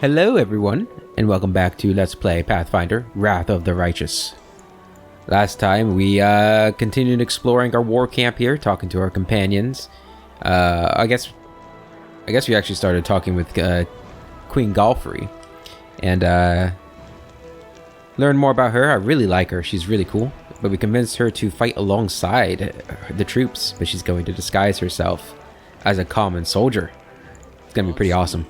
Hello everyone, and welcome back to Let's Play Pathfinder, Wrath of the Righteous. Last time we continued exploring our war camp here, talking to our companions. I guess we actually started talking with Queen Galfrey, and learned more about her. I really like her, she's really cool. But we convinced her to fight alongside the troops, but she's going to disguise herself as a common soldier. It's gonna be pretty awesome.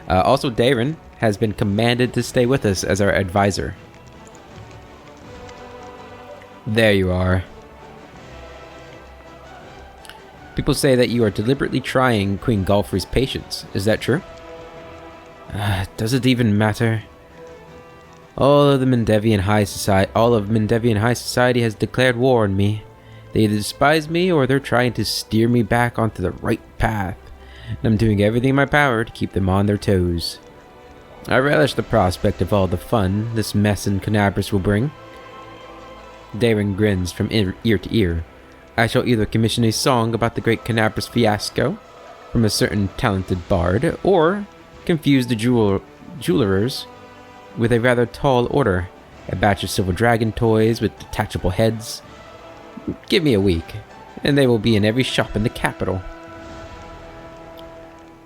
Also, Darren has been commanded to stay with us as our advisor. There you are. People say that you are deliberately trying Queen Galfrey's patience. Is that true? Does it even matter? All of Mendevian High Society has declared war on me. They either despise me or they're trying to steer me back onto the right path. And I'm doing everything in my power to keep them on their toes. I relish the prospect of all the fun this mess in Canabras will bring. Darren grins from ear to ear. I shall either commission a song about the great Canabras fiasco from a certain talented bard, or confuse the jewelers with a rather tall order, a batch of silver dragon toys with detachable heads. Give me a week, and they will be in every shop in the capital.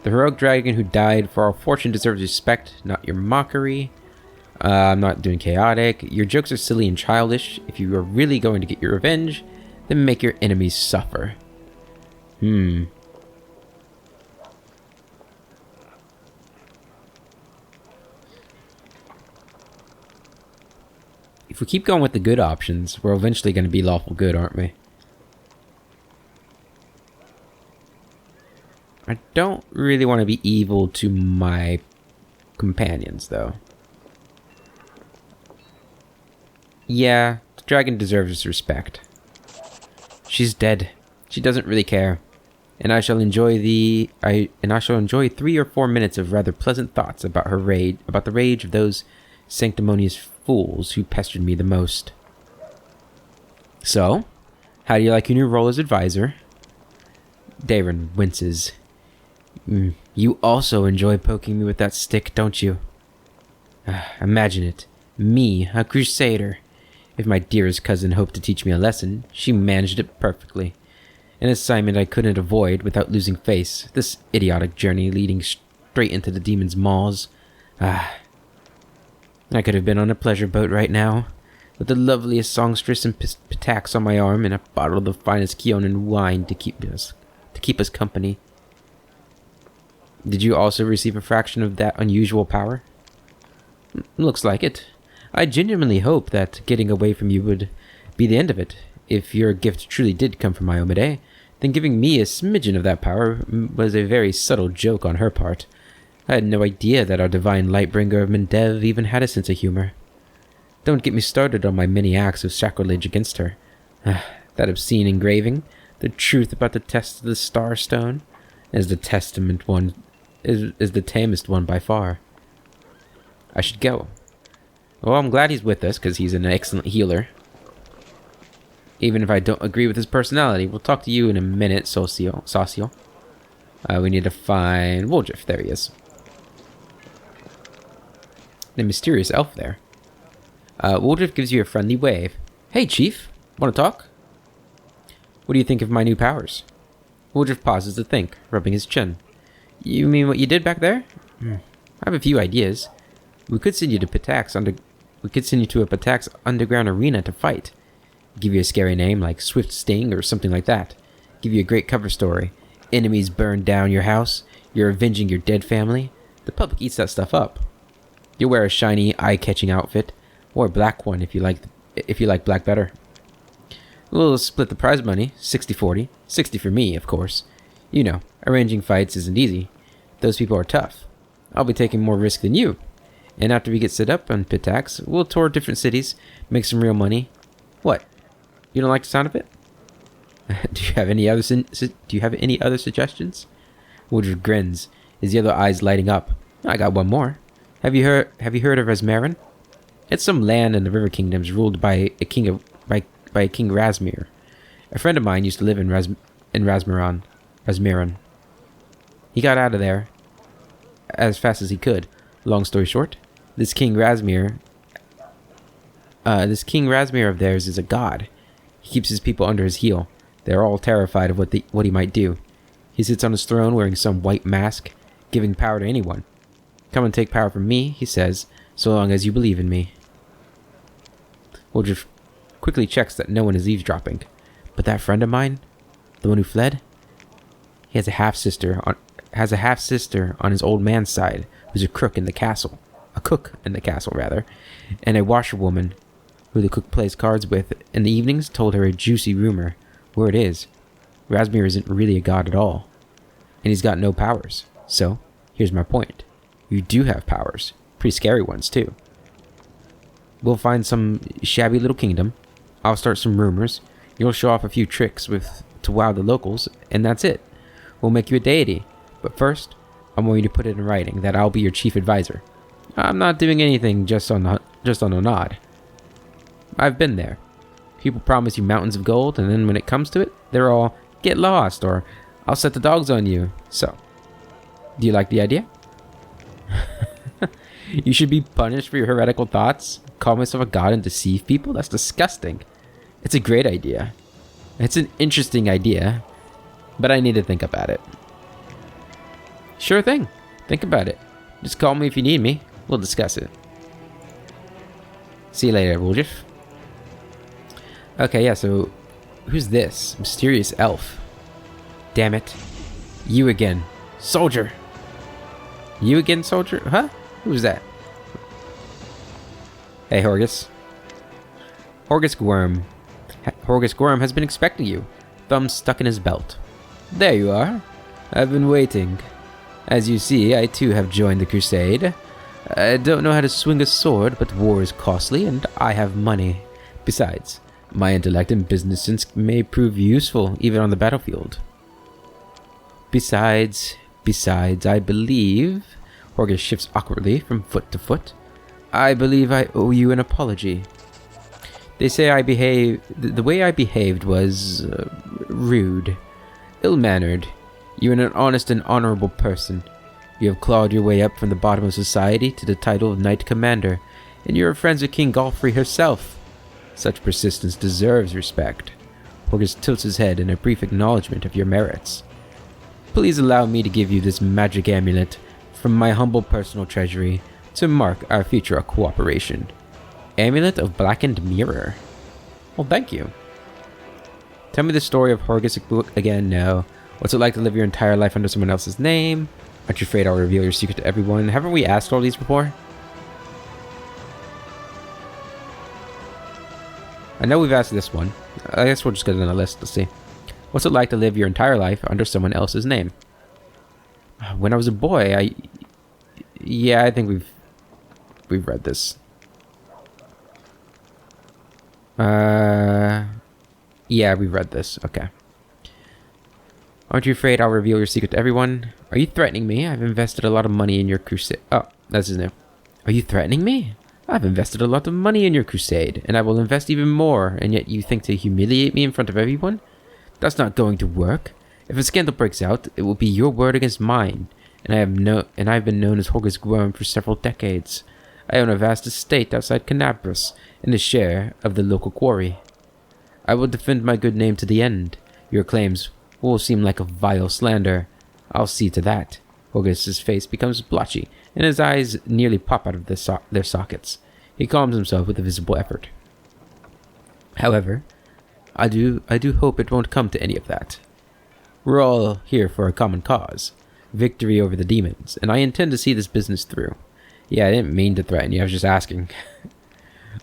The heroic dragon who died for our fortune deserves respect, not your mockery. I'm not doing chaotic. Your jokes are silly and childish. If you are really going to get your revenge, then make your enemies suffer. If we keep going with the good options, we're eventually going to be lawful good, aren't we? I don't really want to be evil to my companions, though. Yeah, the dragon deserves respect. She's dead. She doesn't really care. And I shall enjoy 3 or 4 minutes of rather pleasant thoughts about the rage of those sanctimonious fools who pestered me the most. So, how do you like your new role as advisor? Darren winces. You also enjoy poking me with that stick, don't you? Imagine it. Me, a crusader. If my dearest cousin hoped to teach me a lesson, she managed it perfectly. An assignment I couldn't avoid without losing face. This idiotic journey leading straight into the demon's maws. I could have been on a pleasure boat right now, with the loveliest songstress and pitax on my arm and a bottle of the finest Keonan wine to keep us company. Did you also receive a fraction of that unusual power? Looks like it. I genuinely hope that getting away from you would be the end of it. If your gift truly did come from Iomade, then giving me a smidgen of that power was a very subtle joke on her part. I had no idea that our divine lightbringer of Mendev even had a sense of humor. Don't get me started on my many acts of sacrilege against her. That obscene engraving, the truth about the test of the Starstone, is the tamest one by far. I should go. Well, I'm glad he's with us, because he's an excellent healer. Even if I don't agree with his personality. We'll talk to you in a minute, Sosiel. We need to find Woljif. There he is. The mysterious elf there. Woljif gives you a friendly wave. Hey, Chief. Want to talk? What do you think of my new powers? Woljif pauses to think, rubbing his chin. You mean what you did back there? I have a few ideas. We could send you to a Patax underground arena to fight. Give you a scary name like Swift Sting or something like that. Give you a great cover story. Enemies burn down your house. You're avenging your dead family. The public eats that stuff up. You'll wear a shiny, eye-catching outfit, or a black one if you like black better. We'll split the prize money, 60-40. 60 for me, of course. You know, arranging fights isn't easy. Those people are tough. I'll be taking more risk than you. And after we get set up on Pitax, we'll tour different cities, make some real money. What? You don't like the sound of it? Do you have any other suggestions? Woodruff grins, his yellow eyes lighting up. I got one more. Have you heard of Resmarin? It's some land in the River Kingdoms ruled by King Razmir. A friend of mine used to live in Razmiran. He got out of there as fast as he could. Long story short, this King Razmir of theirs is a god. He keeps his people under his heel. They're all terrified of what he might do. He sits on his throne wearing some white mask, giving power to anyone. Come and take power from me, he says, so long as you believe in me. Woljif quickly checks that no one is eavesdropping. But that friend of mine, the one who fled, he has a half-sister on his old man's side, who's a cook in the castle, and a washerwoman who the cook plays cards with in the evenings told her a juicy rumor. Word is, Razmir isn't really a god at all, and he's got no powers. So, here's my point. You do have powers. Pretty scary ones, too. We'll find some shabby little kingdom. I'll start some rumors. You'll show off a few tricks to wow the locals, and that's it. We'll make you a deity. But first, I'm going to put it in writing that I'll be your chief advisor. I'm not doing anything just on a nod. I've been there. People promise you mountains of gold, and then when it comes to it, they're all, get lost, or I'll set the dogs on you. So, do you like the idea? You should be punished for your heretical thoughts? Call myself a god and deceive people? That's disgusting. It's a great idea. It's an interesting idea, but I need to think about it. Sure thing. Think about it. Just call me if you need me. We'll discuss it. See you later, Woljif. Okay, yeah, so who's this? Mysterious elf. Damn it. You again. Soldier. You again, soldier? Huh? Who's that? Hey, Horgas. Horgas Gwerm. Horgas Gwerm has been expecting you. Thumb stuck in his belt. There you are. I've been waiting. As you see, I too have joined the crusade. I don't know how to swing a sword, but war is costly, and I have money. Besides, my intellect and business sense may prove useful, even on the battlefield. Besides, I believe... Horgas shifts awkwardly from foot to foot. I believe I owe you an apology. They say the way I behaved was... rude. Ill-mannered. You are an honest and honorable person. You have clawed your way up from the bottom of society to the title of Knight Commander, and you are friends with King Galfrey herself. Such persistence deserves respect. Horgas tilts his head in a brief acknowledgement of your merits. Please allow me to give you this magic amulet from my humble personal treasury to mark our future cooperation. Amulet of Blackened Mirror. Well, thank you. Tell me the story of Horgas again. No. What's it like to live your entire life under someone else's name? Aren't you afraid I'll reveal your secret to everyone? Haven't we asked all these before? I know we've asked this one. I guess we'll just get it on the list. Let's see. What's it like to live your entire life under someone else's name? When I was a boy, I think we've read this. Yeah, we've read this. Okay. Aren't you afraid I'll reveal your secret to everyone? Are you threatening me? I've invested a lot of money in your crusade. Oh, that's his name. Are you threatening me? I've invested a lot of money in your crusade, and I will invest even more, and yet you think to humiliate me in front of everyone? That's not going to work. If a scandal breaks out, it will be your word against mine, and I've been known as Horgas Gwerm for several decades. I own a vast estate outside Canabras, and a share of the local quarry. I will defend my good name to the end. Your claims will seem like a vile slander. I'll see to that. Horgas' face becomes blotchy, and his eyes nearly pop out of their sockets. He calms himself with a visible effort. However, I do hope it won't come to any of that. We're all here for a common cause, victory over the demons, and I intend to see this business through. Yeah, I didn't mean to threaten you, I was just asking.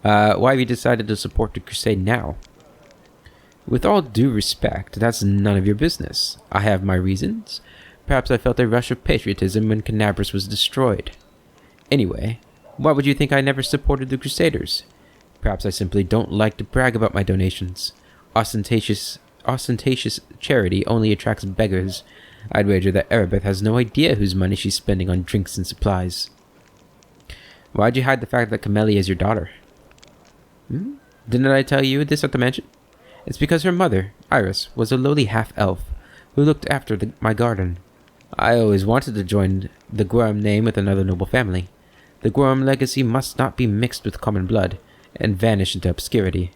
Why have you decided to support the crusade now? With all due respect, that's none of your business. I have my reasons. Perhaps I felt a rush of patriotism when Canabras was destroyed. Anyway, why would you think I never supported the Crusaders? Perhaps I simply don't like to brag about my donations. Ostentatious charity only attracts beggars. I'd wager that Erebeth has no idea whose money she's spending on drinks and supplies. Why'd you hide the fact that Camellia is your daughter? Didn't I tell you this at the mansion? It's because her mother, Iris, was a lowly half-elf who looked after my garden. I always wanted to join the Gwerm name with another noble family. The Gwerm legacy must not be mixed with common blood and vanish into obscurity.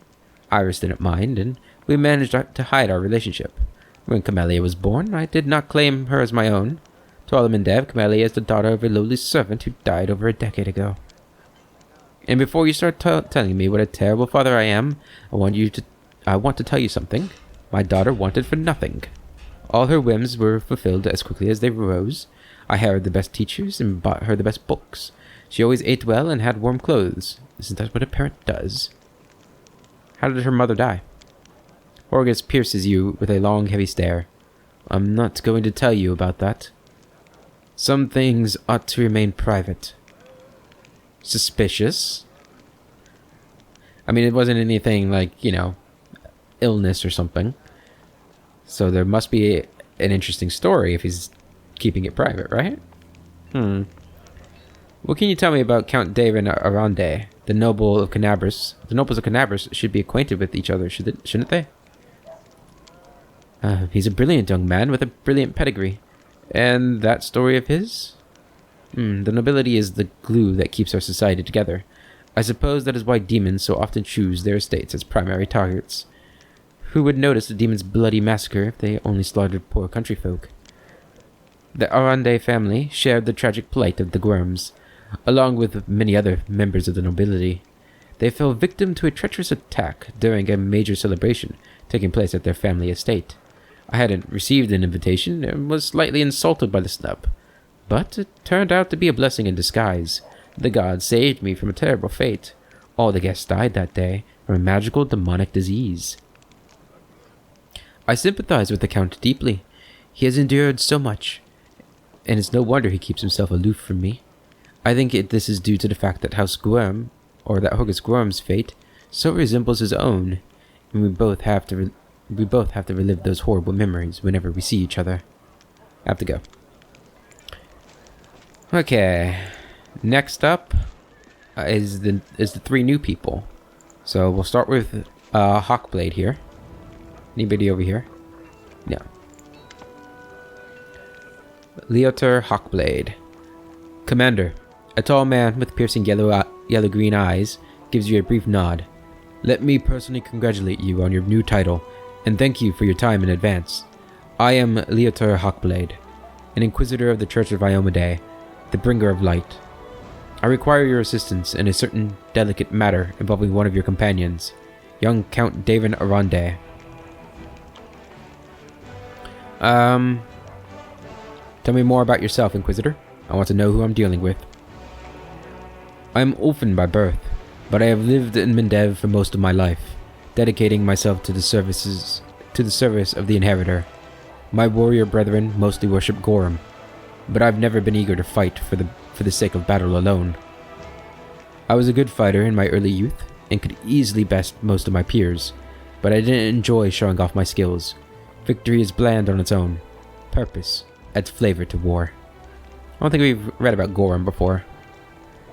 Iris didn't mind, and we managed to hide our relationship. When Camellia was born, I did not claim her as my own. To all the Mendev, Camellia is the daughter of a lowly servant who died over a decade ago. And before you start telling me what a terrible father I am, I want to tell you something. My daughter wanted for nothing. All her whims were fulfilled as quickly as they arose. I hired the best teachers and bought her the best books. She always ate well and had warm clothes. Isn't that what a parent does? How did her mother die? Horgas pierces you with a long, heavy stare. I'm not going to tell you about that. Some things ought to remain private. Suspicious? I mean, it wasn't anything like, illness or something. So there must be an interesting story if he's keeping it private, right? What can you tell me about Count David Arande, the noble of Canabris? The nobles of Canabris should be acquainted with each other, shouldn't they? He's a brilliant young man with a brilliant pedigree. And that story of his? The nobility is the glue that keeps our society together. I suppose that is why demons so often choose their estates as primary targets. Who would notice the demons' bloody massacre if they only slaughtered poor country folk? The Arande family shared the tragic plight of the Gwerms, along with many other members of the nobility. They fell victim to a treacherous attack during a major celebration taking place at their family estate. I hadn't received an invitation and was slightly insulted by the snub, but it turned out to be a blessing in disguise. The gods saved me from a terrible fate. All the guests died that day from a magical demonic disease. I sympathize with the Count deeply. He has endured so much, and it's no wonder he keeps himself aloof from me. I think this is due to the fact that House Gwerm, or that Horgas Gwerm's fate, so resembles his own, and we both have to relive those horrible memories whenever we see each other. I have to go. Okay, next up is the three new people. So we'll start with Hawkblade here. Anybody over here? No. Leotar Hawkblade. Commander, a tall man with piercing yellow-green eyes gives you a brief nod. Let me personally congratulate you on your new title, and thank you for your time in advance. I am Leotar Hawkblade, an Inquisitor of the Church of Iomedae, the bringer of light. I require your assistance in a certain delicate matter involving one of your companions, young Count David Arande. Tell me more about yourself, Inquisitor. I want to know who I'm dealing with. I am orphan by birth, but I have lived in Mendev for most of my life, dedicating myself to the service of the Inheritor. My warrior brethren mostly worship Gwerm, but I've never been eager to fight for the sake of battle alone. I was a good fighter in my early youth, and could easily best most of my peers, but I didn't enjoy showing off my skills. Victory is bland on its own. Purpose adds flavor to war. I don't think we've read about Gwerm before.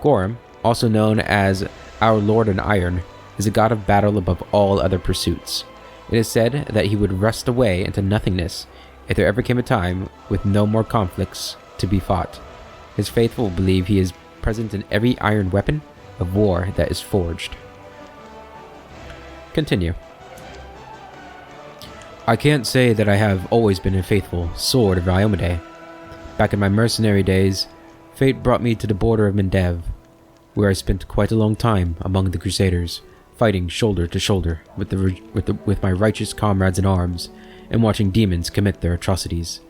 Gwerm, also known as our Lord in Iron, is a god of battle above all other pursuits. It is said that he would rust away into nothingness if there ever came a time with no more conflicts to be fought. His faithful believe he is present in every iron weapon of war that is forged. Continue. I can't say that I have always been a faithful sword of Iomedae. Back in my mercenary days, fate brought me to the border of Mendev, where I spent quite a long time among the Crusaders, fighting shoulder to shoulder with my righteous comrades in arms, and watching demons commit their atrocities.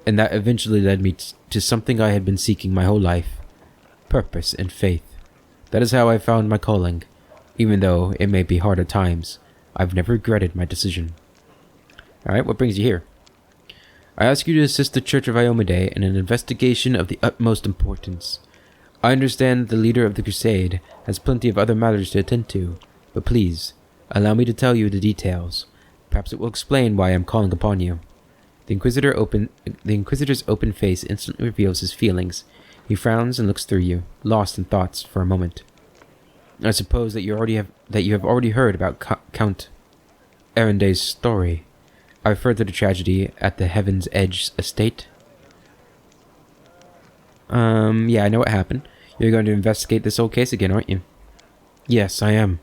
And that eventually led me to something I had been seeking my whole life: purpose and faith. That is how I found my calling. Even though it may be hard at times, I've never regretted my decision. Alright, what brings you here? I ask you to assist the Church of Iomedae in an investigation of the utmost importance. I understand the leader of the crusade has plenty of other matters to attend to, but please, allow me to tell you the details. Perhaps it will explain why I am calling upon you. The Inquisitor's open face instantly reveals his feelings. He frowns and looks through you, lost in thoughts for a moment. I suppose that you have already heard about Count Arande's story. I refer to the tragedy at the Heaven's Edge estate. Yeah, I know what happened. You're going to investigate this whole case again, aren't you? Yes, I am.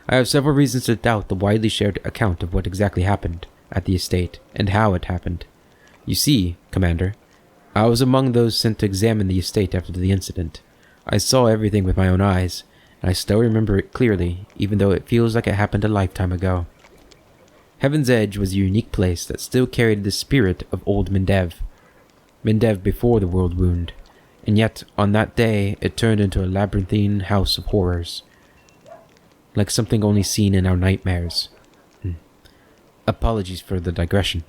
I have several reasons to doubt the widely shared account of what exactly happened at the estate and how it happened. You see, Commander, I was among those sent to examine the estate after the incident. I saw everything with my own eyes, and I still remember it clearly, even though it feels like it happened a lifetime ago. Heaven's Edge was a unique place that still carried the spirit of old Mendev before the world wound, and yet on that day it turned into a labyrinthine house of horrors, like something only seen in our nightmares. Apologies for the digression.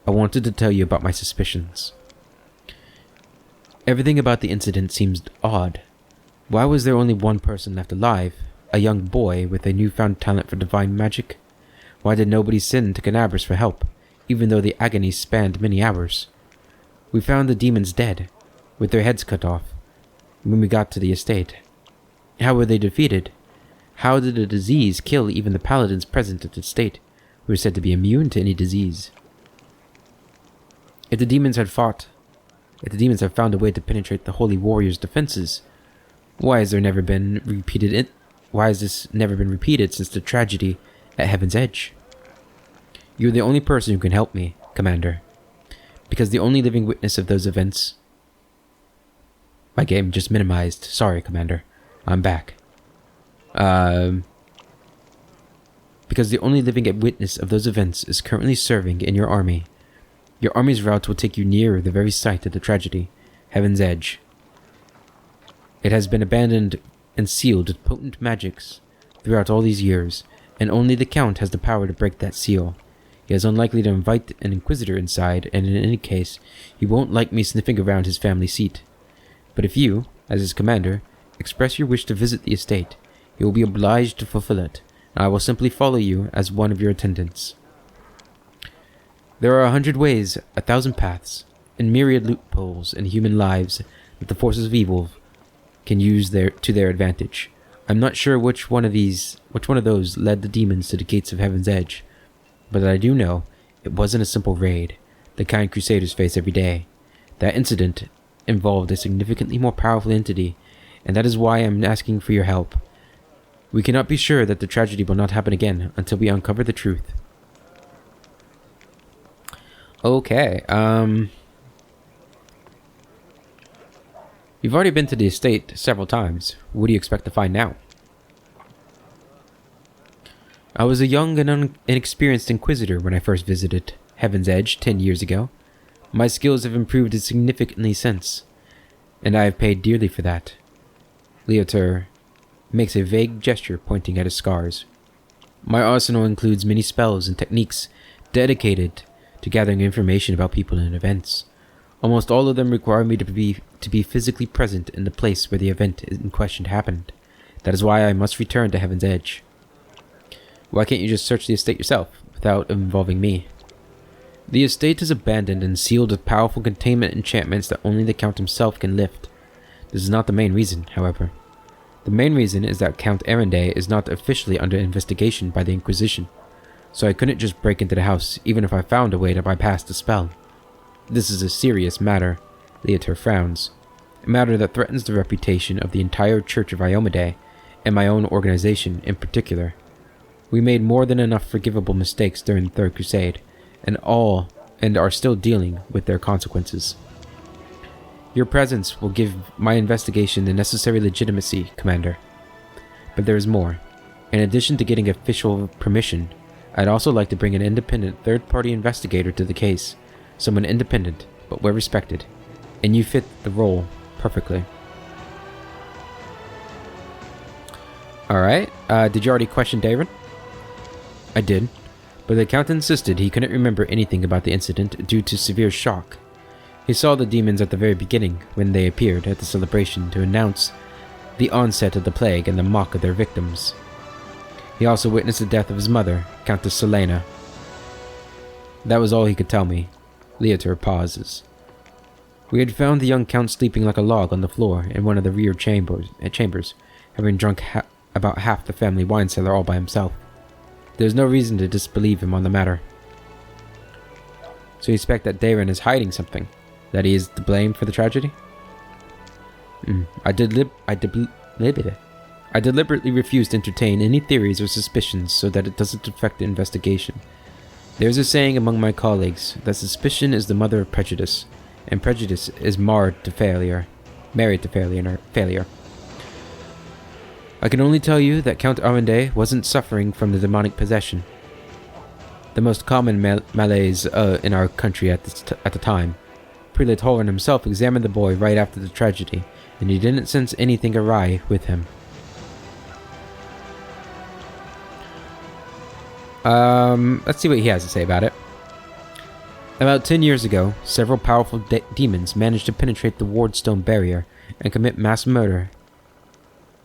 I wanted to tell you about my suspicions. Everything about the incident seems odd. Why was there only one person left alive, a young boy with a newfound talent for divine magic? Why did nobody send to Canabras for help, even though the agony spanned many hours? We found the demons dead, with their heads cut off, when we got to the estate. How were they defeated? How did a disease kill even the paladins present at the estate, who were said to be immune to any disease? If the demons have found a way to penetrate the holy warrior's defenses, why has this never been repeated since the tragedy at Heaven's Edge? You're the only person who can help me, Commander, because the only living witness of those events... My game just minimized. Sorry, Commander. I'm back. Because the only living witness of those events is currently serving in your army. Your army's route will take you nearer the very site of the tragedy, Heaven's Edge. It has been abandoned and sealed with potent magics throughout all these years, and only the Count has the power to break that seal. He is unlikely to invite an Inquisitor inside, and in any case, he won't like me sniffing around his family seat. But if you, as his commander, express your wish to visit the estate, he will be obliged to fulfill it, and I will simply follow you as one of your attendants. There are 100 ways, 1,000 paths, and myriad loopholes in human lives that the forces of evil can use to their advantage. I'm not sure which one of those led the demons to the gates of Heaven's Edge, but I do know it wasn't a simple raid, the kind Crusaders face every day. That incident involved a significantly more powerful entity, and that is why I'm asking for your help. We cannot be sure that the tragedy will not happen again until we uncover the truth. Okay, you've already been to the estate several times. What do you expect to find now? I was a young and inexperienced Inquisitor when I first visited Heaven's Edge 10 years ago. My skills have improved significantly since, and I have paid dearly for that. Leotar makes a vague gesture pointing at his scars. My arsenal includes many spells and techniques dedicated to gathering information about people and events. Almost all of them require me to be physically present in the place where the event in question happened. That is why I must return to Heaven's Edge. Why can't you just search the estate yourself, without involving me? The estate is abandoned and sealed with powerful containment enchantments that only the Count himself can lift. This is not the main reason, however. The main reason is that Count Arendae is not officially under investigation by the Inquisition, so I couldn't just break into the house even if I found a way to bypass the spell. This is a serious matter, Leotar frowns. A matter that threatens the reputation of the entire Church of Iomedae, and my own organization in particular. We made more than enough forgivable mistakes during the Third Crusade, and are still dealing with their consequences. Your presence will give my investigation the necessary legitimacy, Commander. But there is more. In addition to getting official permission, I'd also like to bring an independent third-party investigator to the case. Someone independent, but well-respected. And you fit the role perfectly. Alright, did you already question David? I did, but the Count insisted he couldn't remember anything about the incident due to severe shock. He saw the demons at the very beginning when they appeared at the celebration to announce the onset of the plague and the mock of their victims. He also witnessed the death of his mother, Countess Selena. That was all he could tell me. Leotar pauses. We had found the young Count sleeping like a log on the floor in one of the rear chambers, having drunk about half the family wine cellar all by himself. There's no reason to disbelieve him on the matter. So you expect that Darren is hiding something? That he is to blame for the tragedy? I deliberately refuse to entertain any theories or suspicions so that it doesn't affect the investigation. There's a saying among my colleagues that suspicion is the mother of prejudice, and prejudice is married to failure. I can only tell you that Count Armande wasn't suffering from the demonic possession, the most common malaise in our country at the time. Prelate Horan himself examined the boy right after the tragedy, and he didn't sense anything awry with him. Let's see what he has to say about it. About 10 years ago, several powerful demons managed to penetrate the Wardstone barrier and commit mass murder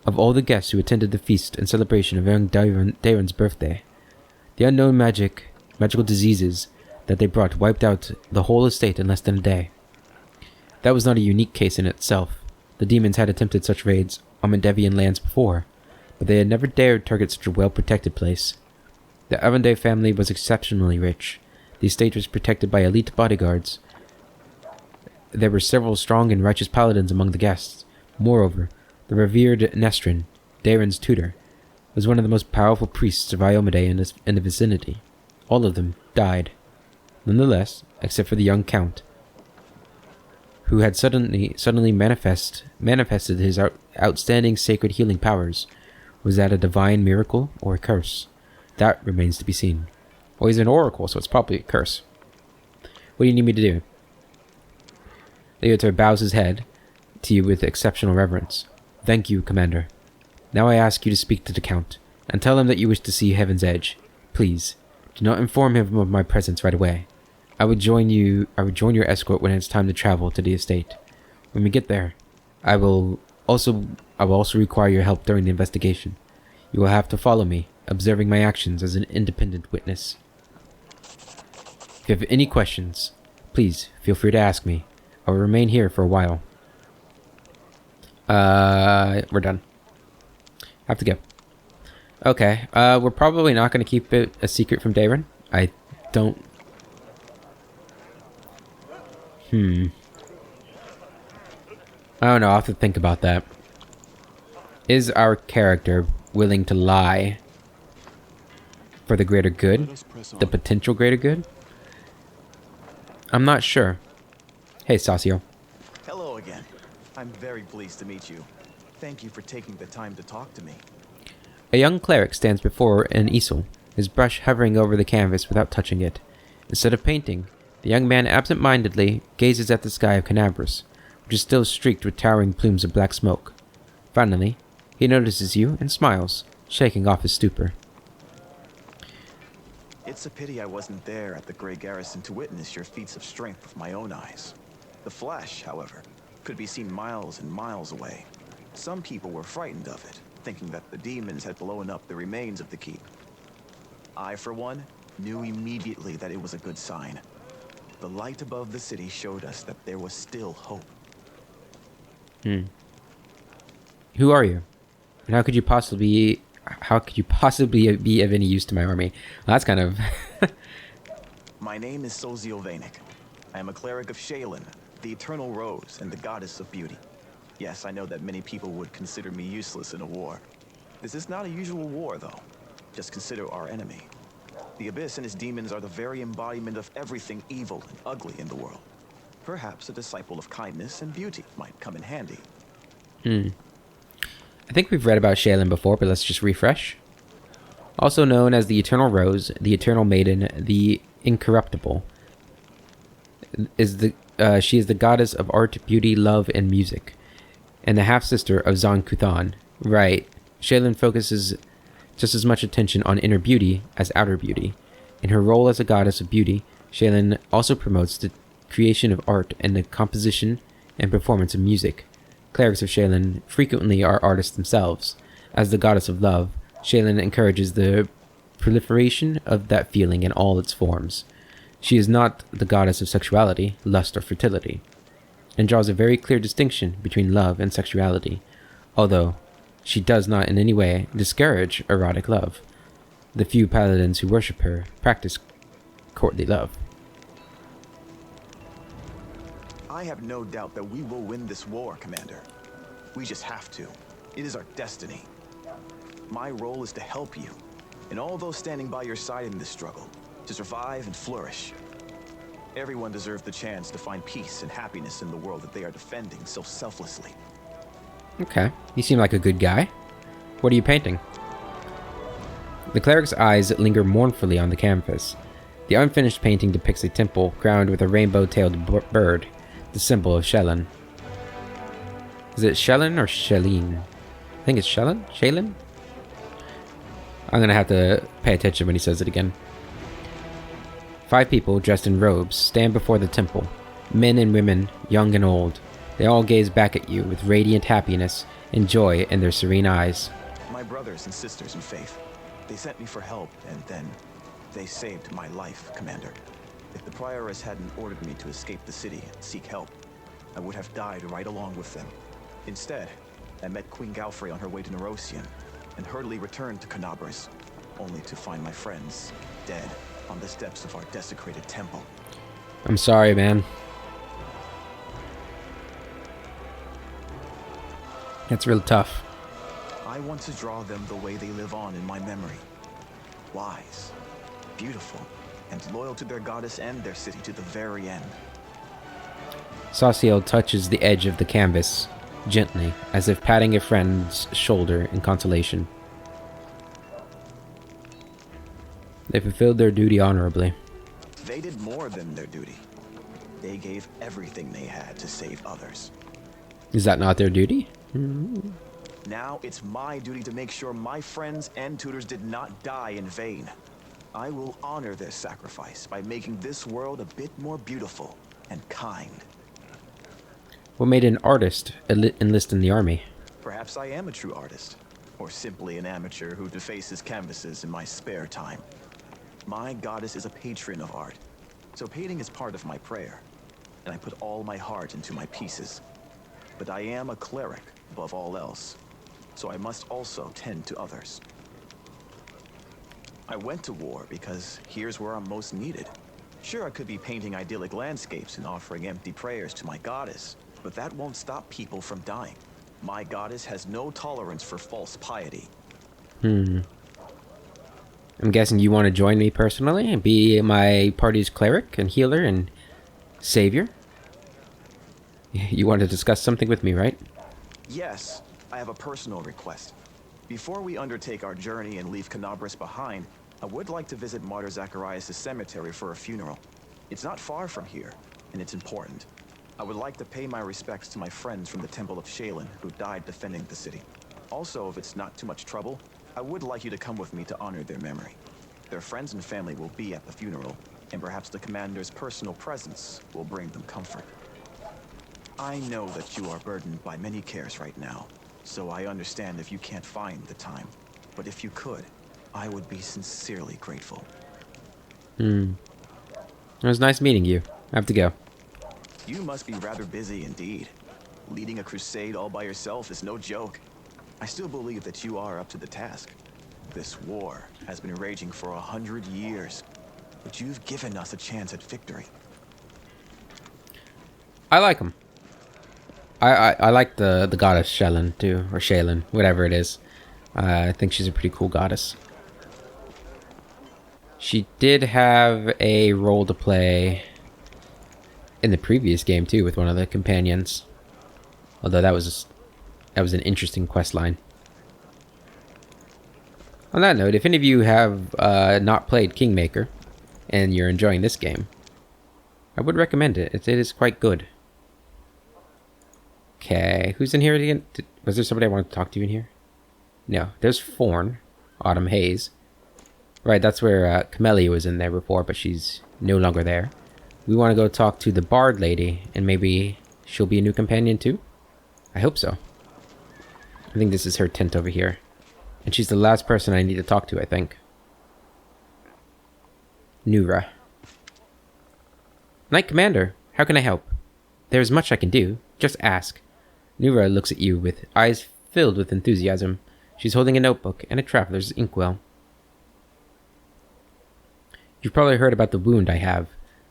of all the guests who attended the feast and celebration of young Daron's birthday. The unknown magical diseases that they brought wiped out the whole estate in less than a day. That was not a unique case in itself. The demons had attempted such raids on Mendevian lands before, but they had never dared target such a well-protected place. The Armande family was exceptionally rich. The estate was protected by elite bodyguards. There were several strong and righteous paladins among the guests. Moreover, the revered Nestrin, Daron's tutor, was one of the most powerful priests of Iomade in the vicinity. All of them died. Nonetheless, except for the young count, who had suddenly manifested his outstanding sacred healing powers. Was that a divine miracle or a curse? That remains to be seen. Well, he's an oracle, so it's probably a curse. What do you need me to do? Leotar bows his head to you with exceptional reverence. Thank you, Commander. Now I ask you to speak to the Count, and tell him that you wish to see Heaven's Edge. Please, do not inform him of my presence right away. I would join your escort when it's time to travel to the estate. When we get there, I will also require your help during the investigation. You will have to follow me, observing my actions as an independent witness. If you have any questions, please feel free to ask me. I will remain here for a while. We're done. Have to go. Okay, we're probably not going to keep it a secret from Daron. I don't... I don't know, I'll have to think about that. Is our character willing to lie for the greater good? The potential greater good? I'm not sure. Hey, Sosiel. Hello again. I'm very pleased to meet you. Thank you for taking the time to talk to me. A young cleric stands before an easel, his brush hovering over the canvas without touching it. Instead of painting, the young man absent-mindedly gazes at the sky of Canabras, which is still streaked with towering plumes of black smoke. Finally, he notices you and smiles, shaking off his stupor. It's a pity I wasn't there at the Grey Garrison to witness your feats of strength with my own eyes. The flash, however, could be seen miles and miles away. Some people were frightened of it, thinking that the demons had blown up the remains of the keep. I, for one, knew immediately that it was a good sign. The light above the city showed us that there was still hope. Who are you? And how could you possibly be of any use to my army? Well, that's kind of... My name is Sosiel. I am a cleric of Shaylin, the Eternal Rose and the Goddess of Beauty. Yes, I know that many people would consider me useless in a war. This is not a usual war, though. Just consider our enemy. The Abyss and his demons are the very embodiment of everything evil and ugly in the world. Perhaps a disciple of kindness and beauty might come in handy. I think we've read about Shaylin before, but let's just refresh. Also known as the Eternal Rose, the Eternal Maiden, the Incorruptible, she is the goddess of art, beauty, love, and music, and the half-sister of Zon Kuthan. Right, Shaylin focuses just as much attention on inner beauty as outer beauty. In her role as a goddess of beauty, Shaylin also promotes the creation of art and the composition and performance of music. Clerics of Shaylin frequently are artists themselves. As the goddess of love, Shaylin encourages the proliferation of that feeling in all its forms. She is not the goddess of sexuality, lust, or fertility, and draws a very clear distinction between love and sexuality, although she does not in any way discourage erotic love. The few paladins who worship her practice courtly love. I have no doubt that we will win this war, Commander. We just have to. It is our destiny. My role is to help you, and all those standing by your side in this struggle, to survive and flourish. Everyone deserves the chance to find peace and happiness in the world that they are defending so selflessly. Okay, you seem like a good guy. What are you painting? The cleric's eyes linger mournfully on the canvas. The unfinished painting depicts a temple crowned with a rainbow-tailed bird, the symbol of Shellen. Is it Shellen or Shelleen? I think it's Shellen? Shaylin? I'm gonna have to pay attention when he says it again. 5 people dressed in robes stand before the temple. Men and women, young and old. They all gaze back at you with radiant happiness and joy in their serene eyes. My brothers and sisters in faith. They sent me for help, and then they saved my life, Commander. If the Prioress hadn't ordered me to escape the city and seek help, I would have died right along with them. Instead, I met Queen Galfrey on her way to Nerosian, and hurriedly returned to Canabras, only to find my friends dead on the steps of our desecrated temple. I'm sorry, man. That's real tough. I want to draw them the way they live on in my memory. Wise, beautiful, and loyal to their goddess and their city to the very end. Sosiel touches the edge of the canvas, gently, as if patting a friend's shoulder in consolation. They fulfilled their duty honorably. They did more than their duty. They gave everything they had to save others. Is that not their duty? Now it's my duty to make sure my friends and tutors did not die in vain. I will honor their sacrifice by making this world a bit more beautiful and kind. What made an artist enlist in the army? Perhaps I am a true artist, or simply an amateur who defaces canvases in my spare time. My goddess is a patron of art, so painting is part of my prayer, and I put all my heart into my pieces. But I am a cleric above all else, so I must also tend to others. I went to war because here's where I'm most needed. Sure, I could be painting idyllic landscapes and offering empty prayers to my goddess, but that won't stop people from dying. My goddess has no tolerance for false piety. I'm guessing you want to join me personally and be my party's cleric and healer and savior? You want to discuss something with me, right? Yes, I have a personal request. Before we undertake our journey and leave Canabras behind, I would like to visit Martyr Zacharias' cemetery for a funeral. It's not far from here, and it's important. I would like to pay my respects to my friends from the Temple of Shaylin who died defending the city. Also, if it's not too much trouble, I would like you to come with me to honor their memory. Their friends and family will be at the funeral, and perhaps the commander's personal presence will bring them comfort. I know that you are burdened by many cares right now, so I understand if you can't find the time. But if you could, I would be sincerely grateful. It was nice meeting you. I have to go. You must be rather busy indeed. Leading a crusade all by yourself is no joke. I still believe that you are up to the task. This war has been raging for 100 years, but you've given us a chance at victory. I like him. I like the goddess Shellen too, or Shaylin, whatever it is. I think she's a pretty cool goddess. She did have a role to play in the previous game too, with one of the companions. Although that was an interesting quest line. On that note, if any of you have not played Kingmaker and you're enjoying this game, I would recommend it. It is quite good. Okay, who's in here again? Was there somebody I wanted to talk to in here? No, there's Forn, Autumn Hayes. Right, that's where Camellia was in there before, but she's no longer there. We want to go talk to the Bard lady, and maybe she'll be a new companion too? I hope so. I think this is her tent over here. And she's the last person I need to talk to, I think. Nura. Knight Commander, how can I help? There is much I can do. Just ask. Nura looks at you with eyes filled with enthusiasm. She's holding a notebook and a traveler's inkwell. You've probably heard about the wound I have.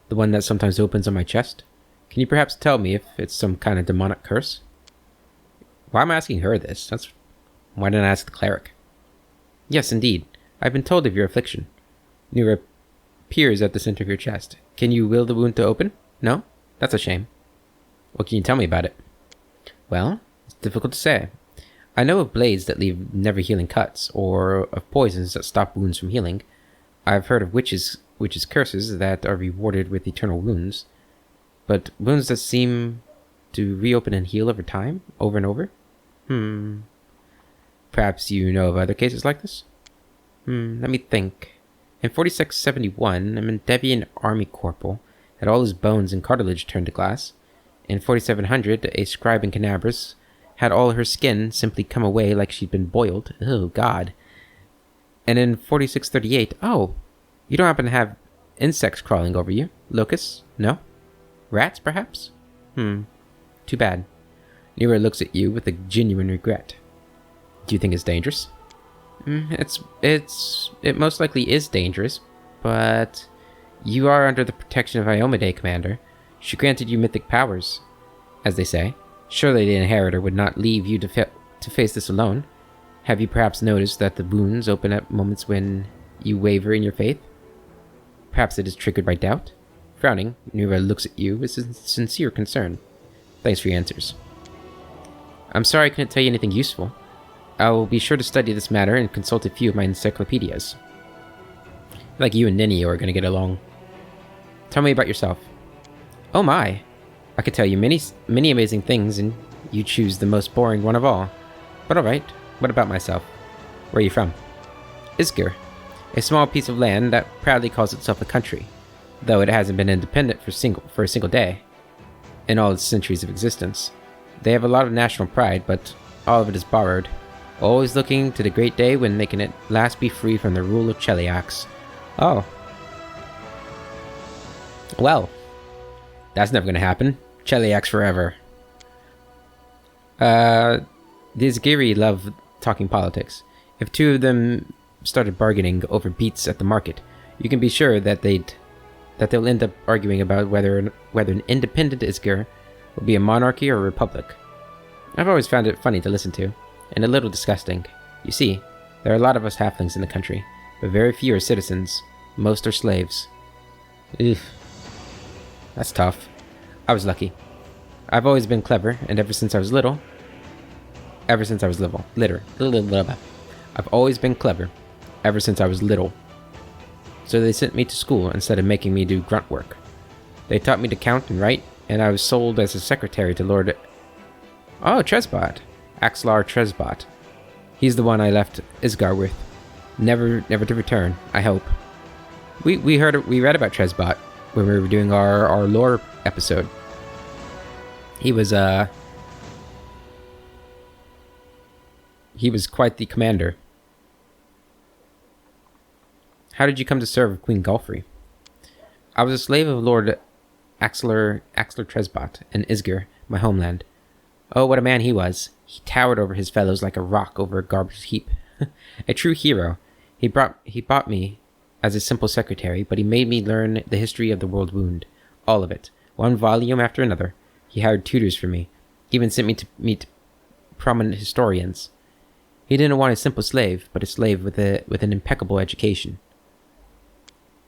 The one that sometimes opens on my chest. Can you perhaps tell me if it's some kind of demonic curse? Why am I asking her this? Why didn't I ask the cleric? Yes, indeed. I've been told of your affliction. Nira peers at the center of your chest. Can you will the wound to open? No? That's a shame. What can you tell me about it? Well, it's difficult to say. I know of blades that leave never-healing cuts, or of poisons that stop wounds from healing. I've heard of witches' curses that are rewarded with eternal wounds. But wounds that seem to reopen and heal over time? Over and over? Perhaps you know of other cases like this? Let me think. In 4671, a Mendevian army corporal had all his bones and cartilage turned to glass. In 4700, a scribe in Canabras had all her skin simply come away like she'd been boiled. Oh, God. And in 4638, you don't happen to have insects crawling over you? Locusts? No? Rats, perhaps? Too bad. Nira looks at you with a genuine regret. Do you think it's dangerous? It most likely is dangerous, but you are under the protection of Iomade, Commander. She granted you mythic powers, as they say. Surely the Inheritor would not leave you to face this alone. Have you perhaps noticed that the wounds open at moments when you waver in your faith? Perhaps it is triggered by doubt? Frowning, Nira looks at you with sincere concern. Thanks for your answers. I'm sorry I couldn't tell you anything useful. I will be sure to study this matter and consult a few of my encyclopedias. Like you and Ninny are going to get along. Tell me about yourself. Oh my! I could tell you many amazing things, and you choose the most boring one of all. But alright, what about myself? Where are you from? Isgir, a small piece of land that proudly calls itself a country, though it hasn't been independent for a single day in all its centuries of existence. They have a lot of national pride, but all of it is borrowed, always looking to the great day when they can at last be free from the rule of Cheliax. Oh. Well, that's never gonna happen. Cheliax forever. The Isgiri love talking politics. If two of them started bargaining over beets at the market, you can be sure that they'll end up arguing about whether an independent Isgir will be a monarchy or a republic. I've always found it funny to listen to, and a little disgusting. You see, there are a lot of us halflings in the country, but very few are citizens. Most are slaves. Ugh. That's tough. I was lucky. I've always been clever, and ever since I was little... I've always been clever, ever since I was little. So they sent me to school instead of making me do grunt work. They taught me to count and write, and I was sold as a secretary to Lord... Oh, Tresbot. Axlar Tresbot. He's the one I left Isgar with. Never to return, I hope. We read about Tresbot when we were doing our lore episode. He was quite the commander. How did you come to serve Queen Galfrey? I was a slave of Lord Axlar Tresbot in Isgir, my homeland. Oh, what a man he was. He towered over his fellows like a rock over a garbage heap. A true hero. He bought me as a simple secretary, but he made me learn the history of the world wound. All of it. One volume after another. He hired tutors for me. Even sent me to meet prominent historians. He didn't want a simple slave, but a slave with an impeccable education.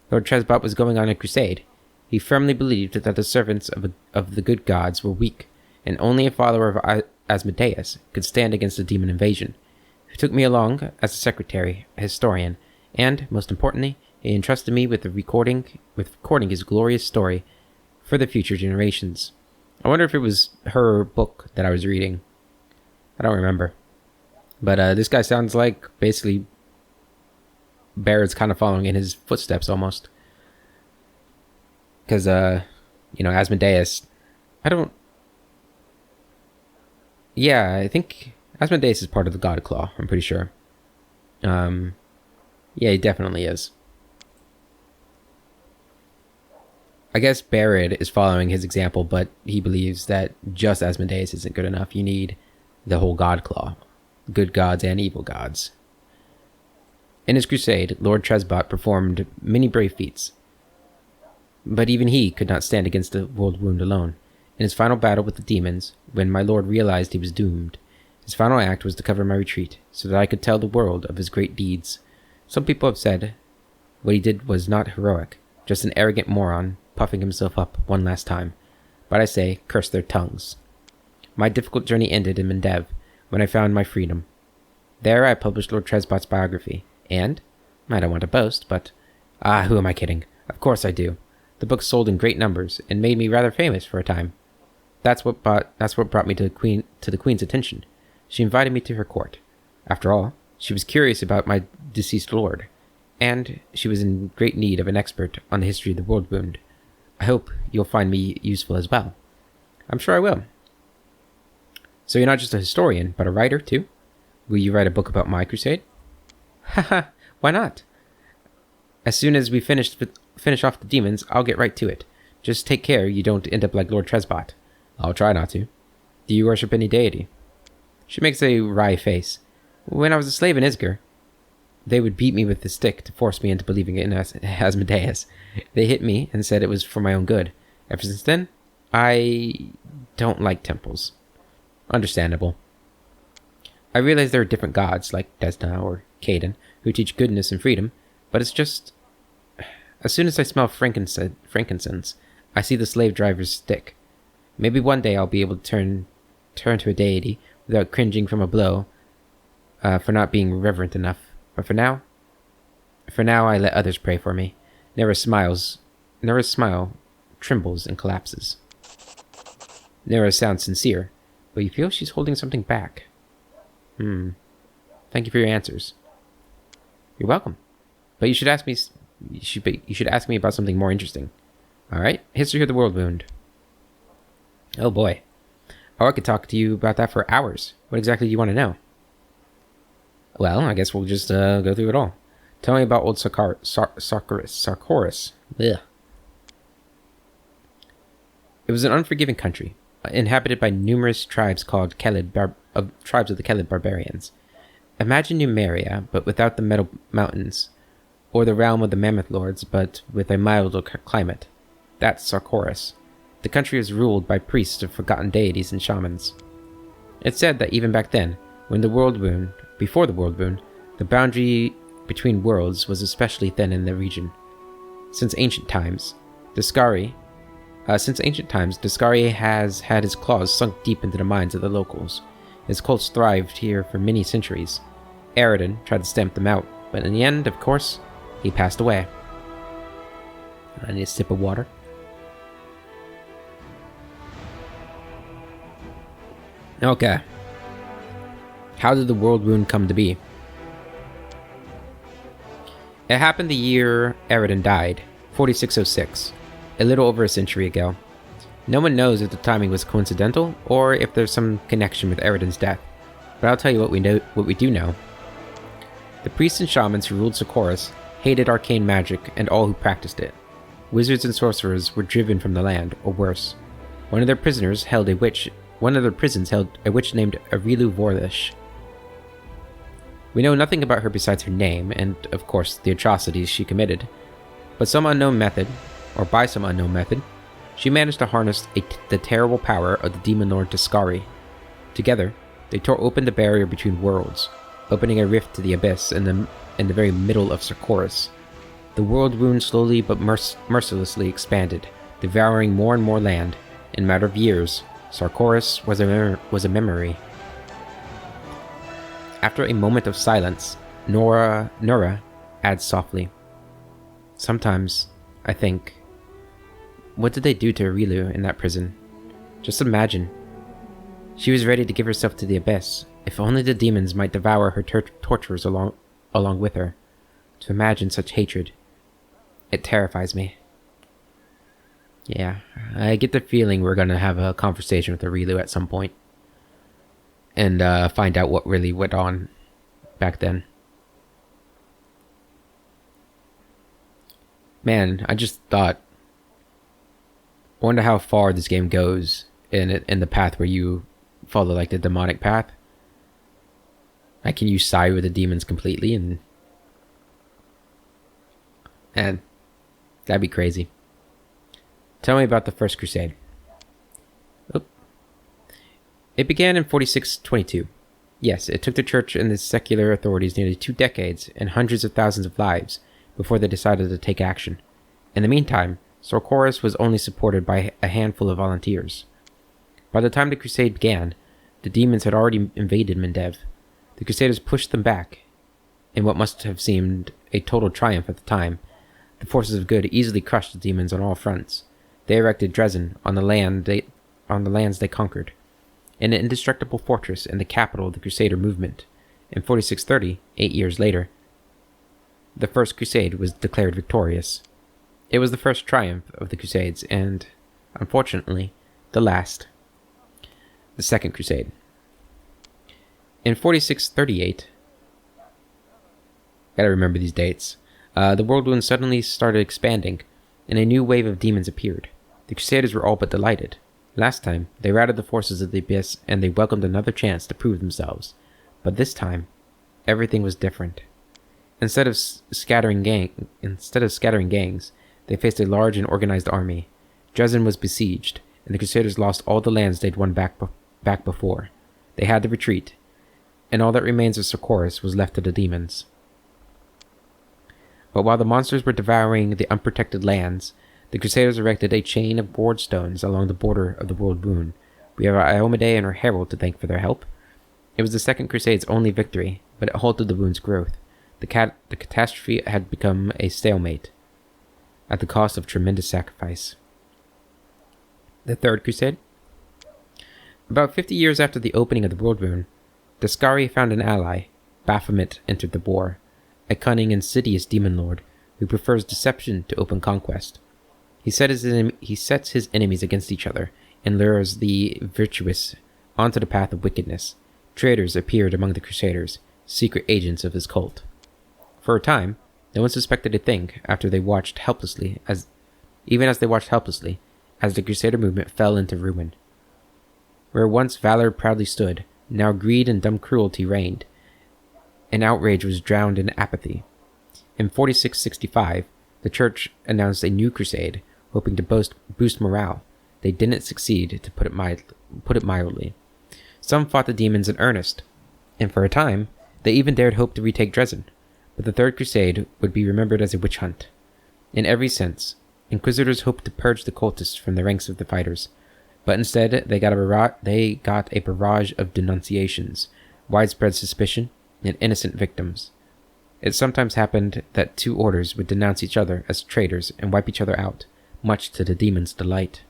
Lord Tresbot was going on a crusade. He firmly believed that the servants of the good gods were weak, and only a follower of Asmodeus could stand against a demon invasion. He took me along as a secretary, a historian, and, most importantly, he entrusted me with recording his glorious story for the future generations. I wonder if it was her book that I was reading. I don't remember. But this guy sounds like basically Barrett's kind of following in his footsteps almost. Because, Asmodeus, I think Asmodeus is part of the God Claw, I'm pretty sure. Yeah, he definitely is. I guess Barrett is following his example, but he believes that just Asmodeus isn't good enough. You need the whole God Claw. Good gods and evil gods. In his crusade, Lord Tresbot performed many brave feats. But even he could not stand against the world wound alone. In his final battle with the demons, when my lord realized he was doomed, His final act was to cover my retreat, so that I could tell the world of his great deeds. Some people have said what he did was not heroic, just an arrogant moron puffing himself up one last time. But I say, curse their tongues. My difficult journey ended in Mendev, when I found my freedom. There I published Lord Tresbot's biography, and, I don't want to boast, but, who am I kidding? Of course I do. The book sold in great numbers, and made me rather famous for a time. That's what brought me to the Queen's attention. She invited me to her court. After all, she was curious about my deceased lord, and she was in great need of an expert on the history of the world wound. I hope you'll find me useful as well. I'm sure I will. So you're not just a historian, but a writer, too? Will you write a book about my crusade? Haha, why not? As soon as we finish off the demons, I'll get right to it. Just take care you don't end up like Lord Tresbot. I'll try not to. Do you worship any deity? She makes a wry face. When I was a slave in Isger, they would beat me with the stick to force me into believing in Asmodeus. They hit me and said it was for my own good. Ever since then, I don't like temples. Understandable. I realize there are different gods, like Desna or Caden, who teach goodness and freedom, but it's just... As soon as I smell frankincense, I see the slave driver's stick. Maybe one day I'll be able to turn to a deity without cringing from a blow for not being reverent enough. But for now I let others pray for me. Nera's smile trembles and collapses. Nera sounds sincere, but you feel she's holding something back. Thank you for your answers. You're welcome. But you should ask me. You should ask me about something more interesting. All right, history of the world wound. Oh boy. Oh, I could talk to you about that for hours. What exactly do you want to know? Well, I guess we'll just go through it all. Tell me about old Sarkoris. Ugh. It was an unforgiving country, inhabited by numerous tribes called tribes of the Kelid barbarians. Imagine Numeria, but without the metal mountains, or the realm of the Mammoth Lords, but with a milder climate. That's Sarkoris. The country was ruled by priests of forgotten deities and shamans. It's said that even back then, before the world wound, the boundary between worlds was especially thin in the region. Since ancient times, Discari has had his claws sunk deep into the minds of the locals. His cults thrived here for many centuries. Aridin tried to stamp them out, but in the end, of course, he passed away. I need a sip of water. Okay. How did the world wound come to be? It happened the year Aridin died, 4606, a little over a century ago. No one knows if the timing was coincidental or if there's some connection with Aridin's death, but I'll tell you what we do know. The priests and shamans who ruled Sarkoris hated arcane magic and all who practiced it. Wizards and sorcerers were driven from the land, or worse. One of their prisons held a witch named Arilu Vorlish. We know nothing about her besides her name, and, of course, the atrocities she committed. But by some unknown method, she managed to harness the terrible power of the demon lord Discari. Together, they tore open the barrier between worlds, opening a rift to the abyss in the very middle of Sarkoris. The world wound slowly but mercilessly expanded, devouring more and more land. In a matter of years, Sarkoris was a memory. After a moment of silence, Nora adds softly, "Sometimes, I think, what did they do to Arilu in that prison? Just imagine. She was ready to give herself to the abyss. If only the demons might devour her torturers along with her. To imagine such hatred, it terrifies me." Yeah, I get the feeling we're going to have a conversation with Arilu at some point. And find out what really went on back then. Man, I just thought... I wonder how far this game goes in the path where you follow like the demonic path. Like, can you side with the demons completely? And that'd be crazy. Tell me about the First Crusade. It began in 4622. Yes, it took the church and the secular authorities nearly 2 decades and hundreds of thousands of lives before they decided to take action. In the meantime, Sorcoris was only supported by a handful of volunteers. By the time the crusade began, the demons had already invaded Mendev. The crusaders pushed them back. In what must have seemed a total triumph at the time, the forces of good easily crushed the demons on all fronts. They erected Dresden on the lands they conquered, an indestructible fortress and the capital of the Crusader movement. In 4630, 8 years later, the First Crusade was declared victorious. It was the first triumph of the Crusades, and, unfortunately, the last. The Second Crusade. In 4638, gotta remember these dates, the world wound suddenly started expanding, and a new wave of demons appeared. The Crusaders were all but delighted. Last time, they routed the forces of the Abyss, and they welcomed another chance to prove themselves. But this time, everything was different. Instead of scattering gangs, they faced a large and organized army. Dresden was besieged, and the Crusaders lost all the lands they'd won back before. They had to retreat, and all that remains of Sorcoris was left to the demons. But while the monsters were devouring the unprotected lands, the Crusaders erected a chain of ward stones along the border of the world wound. We have Iomade and her herald to thank for their help. It was the Second Crusade's only victory, but it halted the wound's growth. The catastrophe had become a stalemate, at the cost of tremendous sacrifice. The Third Crusade. About 50 years after the opening of the world wound, Dascari found an ally. Baphomet entered the war, a cunning, insidious demon lord who prefers deception to open conquest. He sets his enemies against each other and lures the virtuous onto the path of wickedness. Traitors appeared among the Crusaders, secret agents of his cult. For a time, no one suspected a thing after they watched helplessly as the Crusader movement fell into ruin. Where once valor proudly stood, now greed and dumb cruelty reigned, and outrage was drowned in apathy. In 4665, the Church announced a new crusade, hoping to boost morale. They didn't succeed, to put it mildly. Some fought the demons in earnest, and for a time, they even dared hope to retake Dresden. But the Third Crusade would be remembered as a witch hunt. In every sense, Inquisitors hoped to purge the cultists from the ranks of the fighters, but instead they got a barrage of denunciations, widespread suspicion, and innocent victims. It sometimes happened that two orders would denounce each other as traitors and wipe each other out, much to the demons' delight.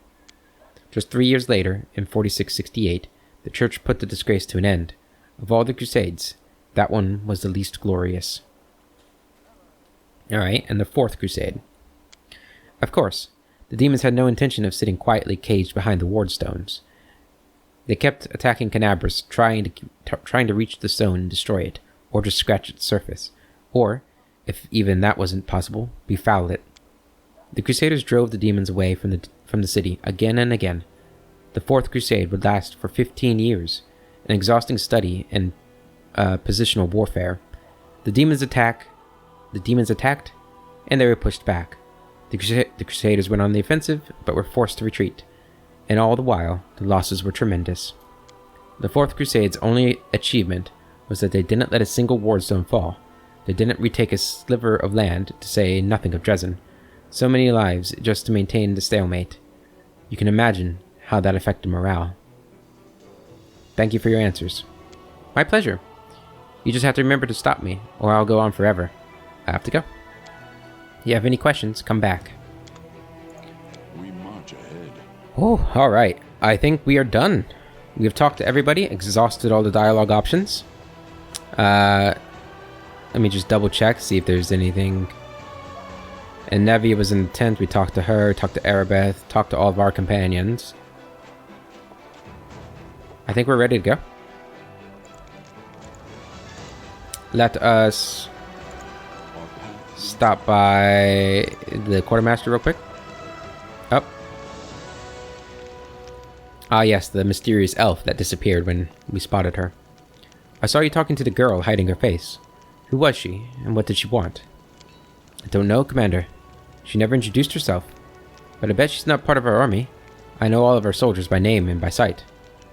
Just 3 years later, in 4668, the Church put the disgrace to an end. Of all the Crusades, that one was the least glorious. Alright, and the Fourth Crusade. Of course, the demons had no intention of sitting quietly caged behind the ward stones. They kept attacking Canabras, trying to reach the stone and destroy it, or just scratch its surface, or, if even that wasn't possible, befoul it. The Crusaders drove the demons away from the city again and again. The Fourth Crusade would last for 15 years, an exhausting study in positional warfare. The demons attacked, and they were pushed back. The Crusaders went on the offensive, but were forced to retreat, and all the while, the losses were tremendous. The Fourth Crusade's only achievement was that they didn't let a single wardstone fall. They didn't retake a sliver of land, to say nothing of Dresden. So many lives just to maintain the stalemate. You can imagine how that affected morale. Thank you for your answers. My pleasure. You just have to remember to stop me, or I'll go on forever. I have to go. If you have any questions, come back. We march ahead. Oh, alright. I think we are done. We have talked to everybody, exhausted all the dialogue options. Let me just double check, see if there's anything. And Nevi was in the tent. We talked to her, talked to Arabeth, talked to all of our companions. I think we're ready to go. Let us stop by the quartermaster real quick. Oh. Ah, yes, the mysterious elf that disappeared when we spotted her. I saw you talking to the girl hiding her face. Who was she, and what did she want? I don't know, Commander. She never introduced herself. But I bet she's not part of our army. I know all of our soldiers by name and by sight.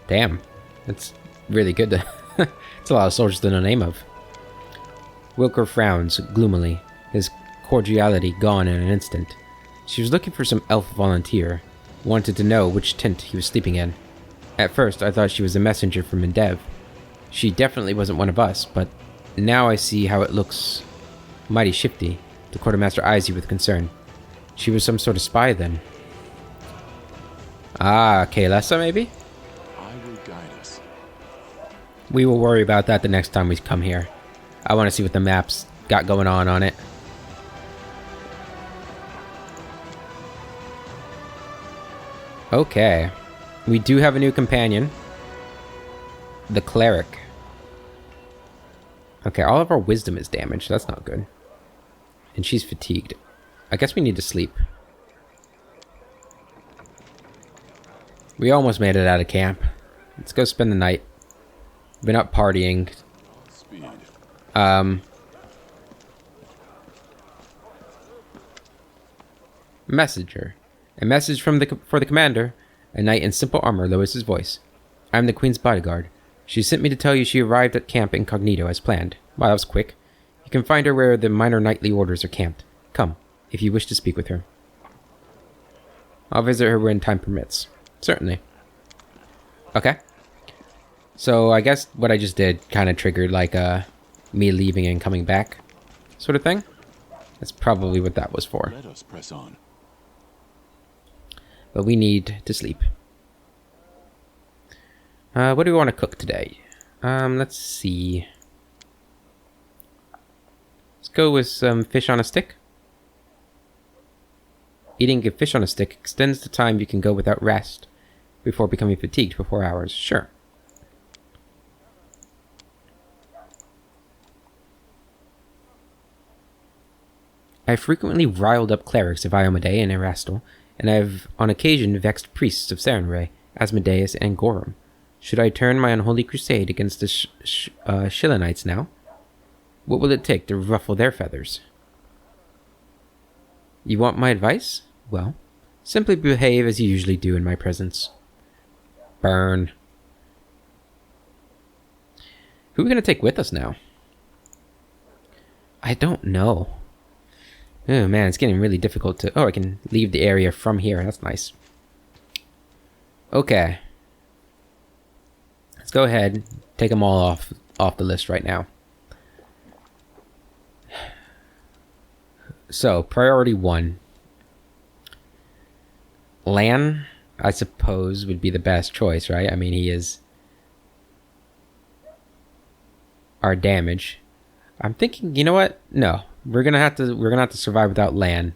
Damn, that's really good to It's a lot of soldiers to know the name of. Wilker frowns gloomily, his cordiality gone in an instant. She was looking for some elf volunteer, wanted to know which tent he was sleeping in. At first, I thought she was a messenger from Mendev. She definitely wasn't one of us, but now I see how it looks mighty shifty. The quartermaster eyes you with concern. She was some sort of spy then. Ah, Kaelessa maybe? I will guide us. We will worry about that the next time we come here. I want to see what the map's got going on it. Okay. We do have a new companion. The cleric. Okay, all of our wisdom is damaged. That's not good. And she's fatigued. I guess we need to sleep. We almost made it out of camp. Let's go spend the night. Been up partying. Speed. Messenger. A message for the commander. A knight in simple armor lowers his voice. I am the queen's bodyguard. She sent me to tell you she arrived at camp incognito as planned. Wow, that was quick. You can find her where the minor knightly orders are camped. Come, if you wish to speak with her. I'll visit her when time permits. Certainly. Okay. So I guess what I just did kind of triggered like me leaving and coming back sort of thing. That's probably what that was for. Let us press on. But we need to sleep. What do we want to cook today? Let's see. Let's go with some fish on a stick. Eating a fish on a stick extends the time you can go without rest before becoming fatigued for 4 hours. Sure. I frequently riled up clerics of Iomedae and Erastil, and I have on occasion vexed priests of Sarenrae, Asmodeus, and Gorum. Should I turn my unholy crusade against the Shillanites now? What will it take to ruffle their feathers? You want my advice? Well, simply behave as you usually do in my presence. Burn. Who are we going to take with us now? I don't know. Oh man, it's getting really difficult to... Oh, I can leave the area from here. That's nice. Okay. Let's go ahead. Take them all off the list right now. So, priority 1. Lan, I suppose, would be the best choice, right? I mean, he is our damage. I'm thinking, you know what? No. We're gonna have to survive without Lan.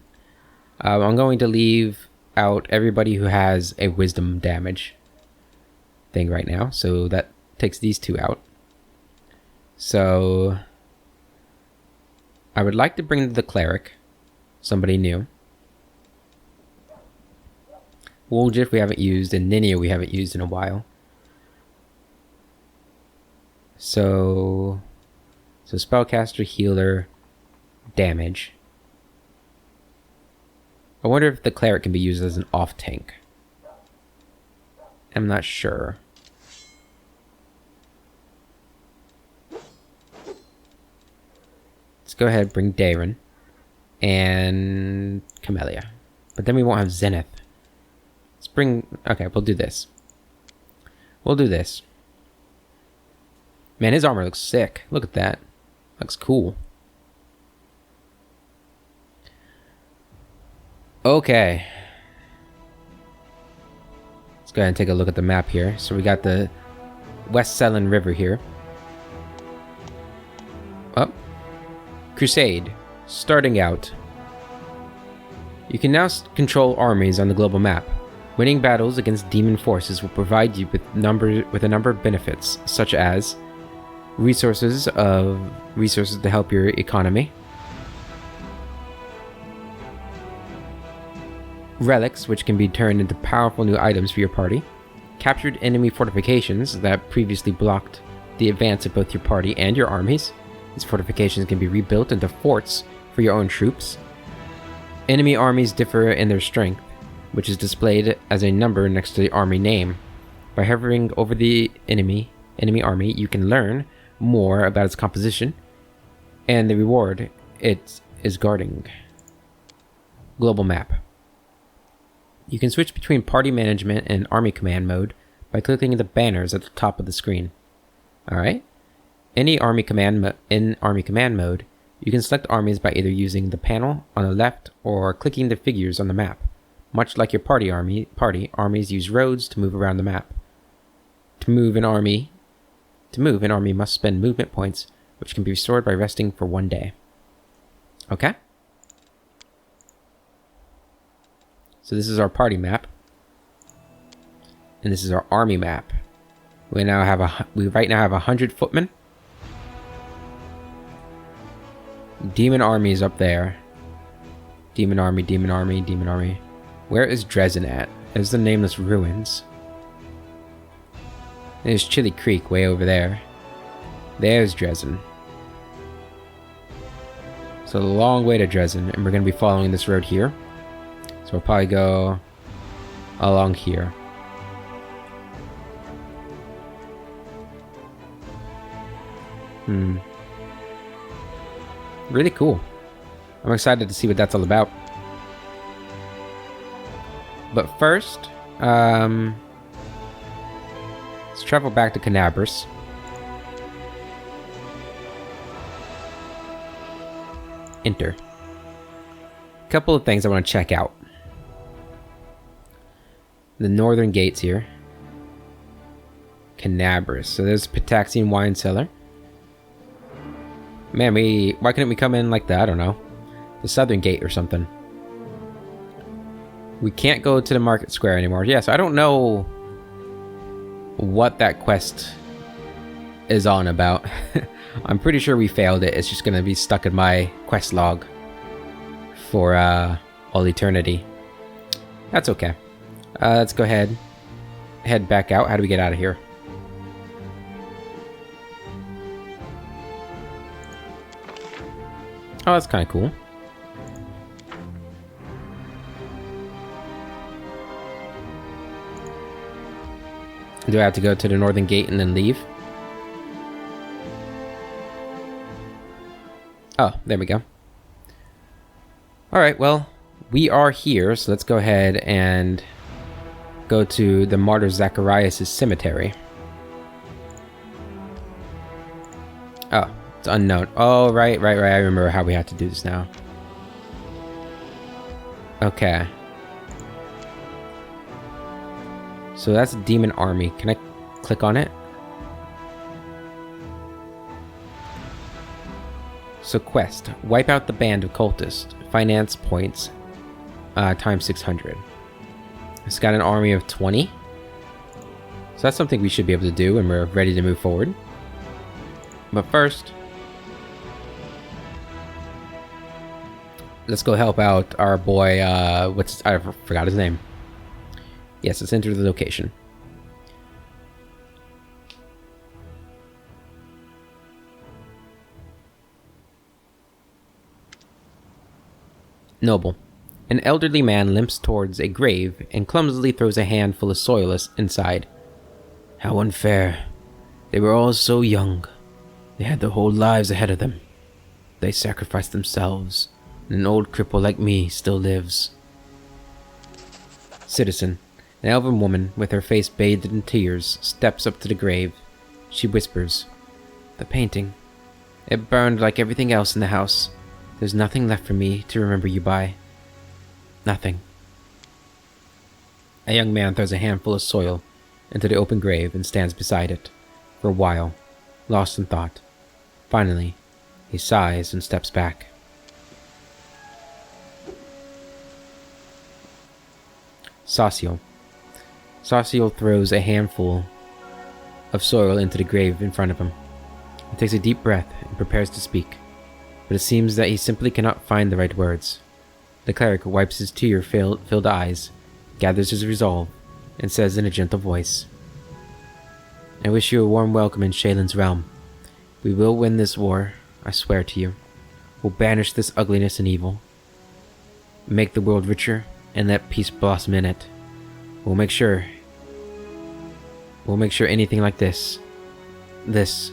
I'm going to leave out everybody who has a wisdom damage thing right now, so that takes these two out. So I would like to bring the cleric, somebody new. Woljif we haven't used, and Ninia we haven't used in a while. So spellcaster, healer, damage. I wonder if the cleric can be used as an off tank. I'm not sure. Let's go ahead and bring Darren and Camellia. But then we won't have Zenith. Let's bring... Okay, we'll do this. We'll do this. Man, his armor looks sick. Look at that. Looks cool. Okay. Let's go ahead and take a look at the map here. So we got the West Selen River here. Oh. Crusade. Starting out. You can now control armies on the global map. Winning battles against demon forces will provide you with a number of benefits, such as resources to help your economy, relics which can be turned into powerful new items for your party, captured enemy fortifications that previously blocked the advance of both your party and your armies. These fortifications can be rebuilt into forts for your own troops. Enemy armies differ in their strength, which is displayed as a number next to the army name. By hovering over the enemy enemy army, you can learn more about its composition and the reward it is guarding. Global map. You can switch between party management and army command mode by clicking the banners at the top of the screen. Alright? In army command mode, you can select armies by either using the panel on the left or clicking the figures on the map. Much like your armies use roads to move around the map. To move, an army must spend movement points, which can be restored by resting for 1 day. Okay? So this is our party map. And this is our army map. We right now have 100 footmen. Demon army is up there. Demon army, demon army, demon army. Where is Dresden at? There's the nameless ruins. There's Chili Creek way over there. There's Dresden. So a long way to Dresden, and we're going to be following this road here. So we'll probably go along here. Really cool. I'm excited to see what that's all about. But first, let's travel back to Canabris. Enter. A couple of things I want to check out. The northern gates here. Canabris. So there's Pitaxian wine cellar. Man, why couldn't we come in like that? I don't know. The southern gate or something. We can't go to the market square anymore. Yeah, so I don't know what that quest is on about. I'm pretty sure we failed it. It's just going to be stuck in my quest log for all eternity. That's okay. Let's go ahead. Head back out. How do we get out of here? Oh, that's kind of cool. Do I have to go to the northern gate and then leave? Oh, there we go. Alright, well, we are here, so let's go ahead and go to the Martyr Zacharias' cemetery. Oh, it's unknown. Oh, right. I remember how we have to do this now. Okay. So that's a demon army. Can I click on it? So quest. Wipe out the band of cultists. Finance points. Times 600. It's got an army of 20. So that's something we should be able to do when we're ready to move forward. But first, let's go help out our boy, I forgot his name. Yes, let's enter the location. Noble. An elderly man limps towards a grave and clumsily throws a handful of soil inside. How unfair. They were all so young. They had their whole lives ahead of them. They sacrificed themselves, and an old cripple like me still lives. Citizen. An elven woman, with her face bathed in tears, steps up to the grave. She whispers, "The painting. It burned like everything else in the house. There's nothing left for me to remember you by. Nothing." A young man throws a handful of soil into the open grave and stands beside it, for a while, lost in thought. Finally, he sighs and steps back. Sosiel. Sosiel throws a handful of soil into the grave in front of him. He takes a deep breath and prepares to speak, but it seems that he simply cannot find the right words. The cleric wipes his tear-filled eyes, gathers his resolve, and says in a gentle voice, "I wish you a warm welcome in Shaylin's realm. We will win this war, I swear to you. We'll banish this ugliness and evil, make the world richer, and let peace blossom in it. We'll make sure anything like this This.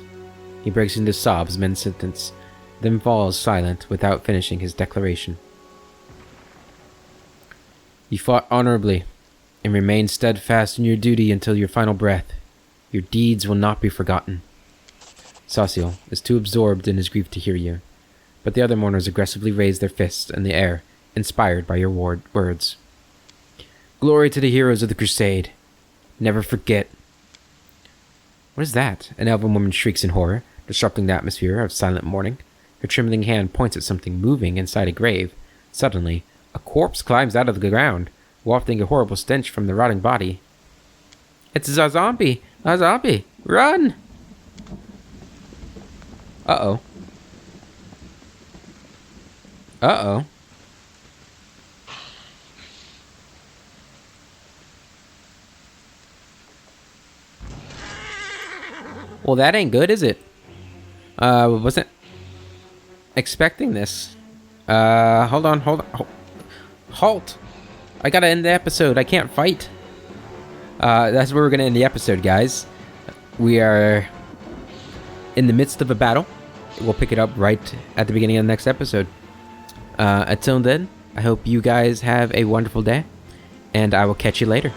He breaks into sobs mid-sentence, then falls silent without finishing his declaration. You fought honorably, and remained steadfast in your duty until your final breath. Your deeds will not be forgotten. Sosiel is too absorbed in his grief to hear you, but the other mourners aggressively raise their fists in the air, inspired by your words. Glory to the heroes of the crusade. Never forget. What is that? An elven woman shrieks in horror, disrupting the atmosphere of silent mourning. Her trembling hand points at something moving inside a grave. Suddenly, a corpse climbs out of the ground, wafting a horrible stench from the rotting body. It's a zombie! A zombie! Run! Uh-oh. Uh-oh. Well, that ain't good, is it? Wasn't expecting this. Hold on. Halt! I gotta end the episode. I can't fight. That's where we're gonna end the episode, guys. We are in the midst of a battle. We'll pick it up right at the beginning of the next episode. Until then, I hope you guys have a wonderful day, and I will catch you later.